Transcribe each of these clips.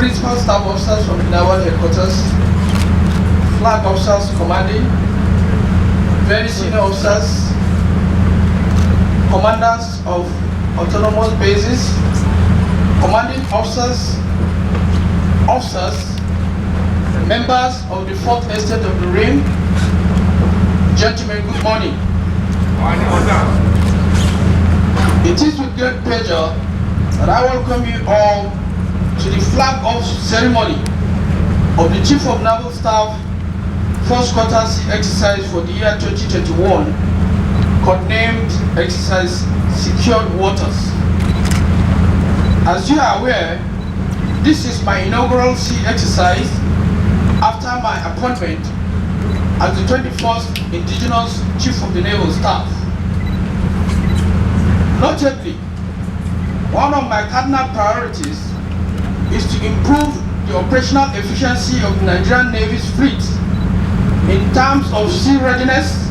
principal staff officers from the Naval headquarters, flag officers commanding, very senior officers, commanders of autonomous bases, commanding officers, members of the 4th Estate of the Rim. Gentlemen, good morning. It is with great pleasure that I welcome you all to the flag off ceremony of the Chief of Naval Staff First Quarter Sea Exercise for the year 2021, codenamed Exercise Secured Waters. As you are aware, this is my inaugural sea exercise after my appointment as the 21st Indigenous Chief of the Naval Staff. Notably, one of my cardinal priorities is to improve the operational efficiency of the Nigerian Navy's fleet in terms of sea readiness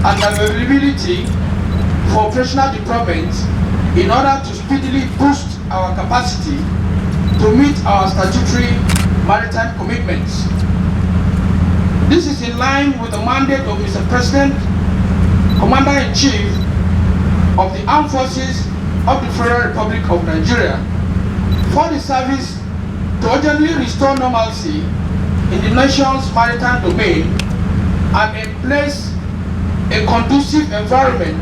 and availability for operational deployment in order to speedily boost our capacity to meet our statutory maritime commitments. This is in line with the mandate of Mr. President, Commander-in-Chief of the Armed Forces of the Federal Republic of Nigeria, for the service to urgently restore normalcy in the nation's maritime domain and in place a conducive environment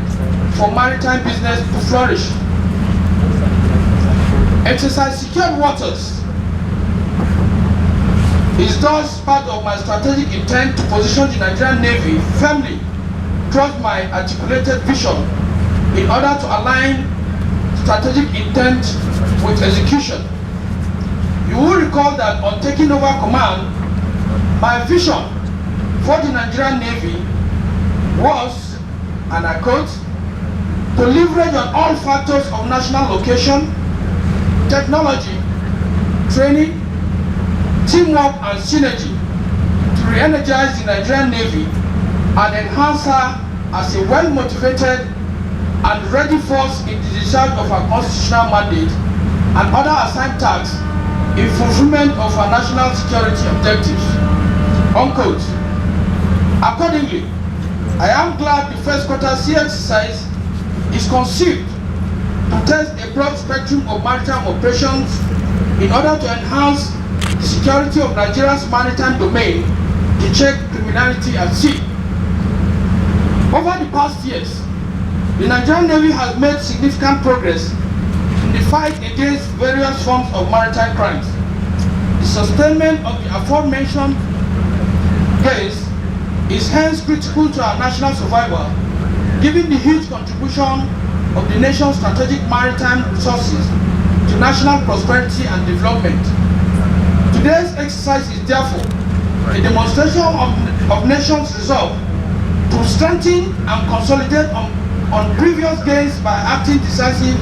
for maritime business to flourish. Exercise Secured Waters is thus part of my strategic intent to position the Nigerian Navy firmly towards my articulated vision in order to align strategic intent with execution. You will recall that on taking over command, my vision for the Nigerian Navy was, and I quote, to leverage on all factors of national location, technology, training, teamwork and synergy to re-energize the Nigerian Navy and enhance her as a well-motivated and ready force in the discharge of our constitutional mandate and other assigned tasks in fulfillment of our national security objectives. Unquote. Accordingly, I am glad the first quarter sea exercise is conceived to test a broad spectrum of maritime operations in order to enhance the security of Nigeria's maritime domain to check criminality at sea. Over the past years, the Nigerian Navy has made significant progress in the fight against various forms of maritime crimes. The sustainment of the aforementioned case is hence critical to our national survival, given the huge contribution of the nation's strategic maritime resources to national prosperity and development. Today's exercise is therefore a demonstration of nation's resolve to strengthen and consolidate on previous gains by acting decisive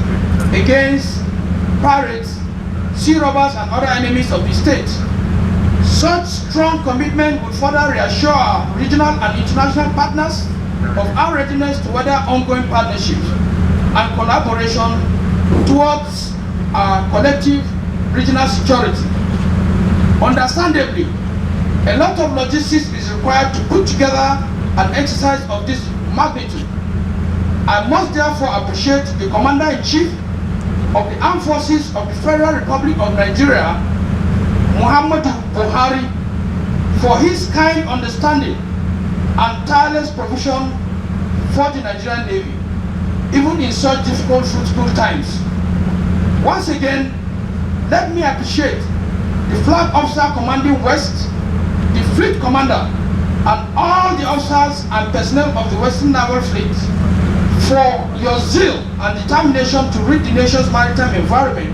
against pirates, sea robbers and other enemies of the state. Such strong commitment will further reassure our regional and international partners of our readiness to weather ongoing partnerships and collaboration towards our collective regional security. Understandably, a lot of logistics is required to put together an exercise of this magnitude. I must therefore appreciate the Commander-in-Chief of the Armed Forces of the Federal Republic of Nigeria, Muhammadu Buhari, for his kind understanding and tireless provision for the Nigerian Navy, even in such difficult, fruitful times. Once again, let me appreciate the Flag Officer Commanding West, the Fleet Commander, and all the officers and personnel of the Western Naval Fleet for your zeal and determination to rid the nation's maritime environment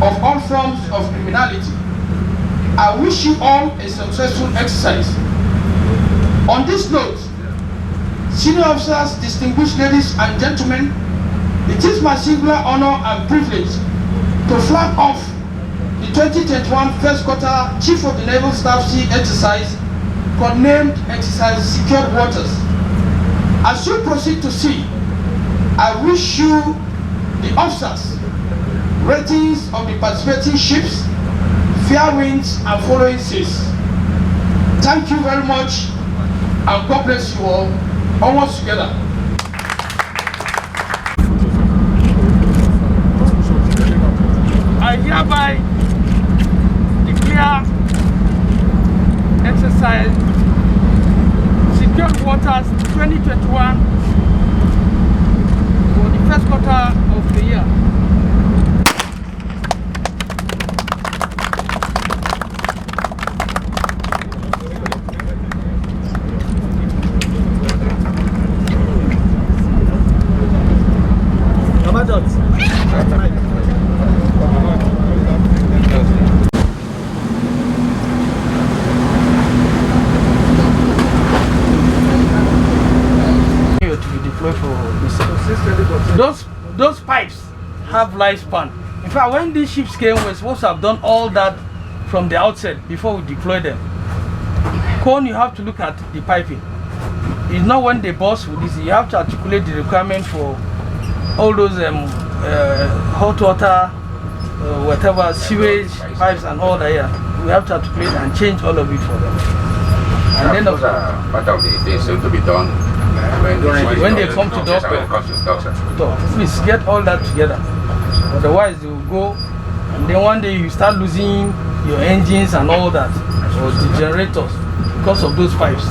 of all forms of criminality. I wish you all a successful exercise. On this note, senior officers, distinguished ladies and gentlemen, it is my singular honor and privilege to flag off the 2021 first quarter Chief of the Naval Staff Sea exercise, codenamed Exercise Secured Waters. As you proceed to sea, I wish you, the officers, ratings of the participating ships, fair winds and following seas. Thank you very much, and God bless you all. Almost together. I hereby declare exercise Secured Waters 2021 for the first quarter of the year. Those pipes have lifespan. In fact, when these ships came, we're supposed to have done all that from the outset before we deploy them. Cone, you have to look at the piping. It's not when they burst with this. You have to articulate the requirement for all those hot water, whatever, sewage pipes and all that. Yeah, we have to articulate and change all of it for them. And then those are part of the things to be done when they come to dock. Please get all that together. Otherwise, they will go, and then one day you start losing your engines and all that, or the generators, because of those pipes.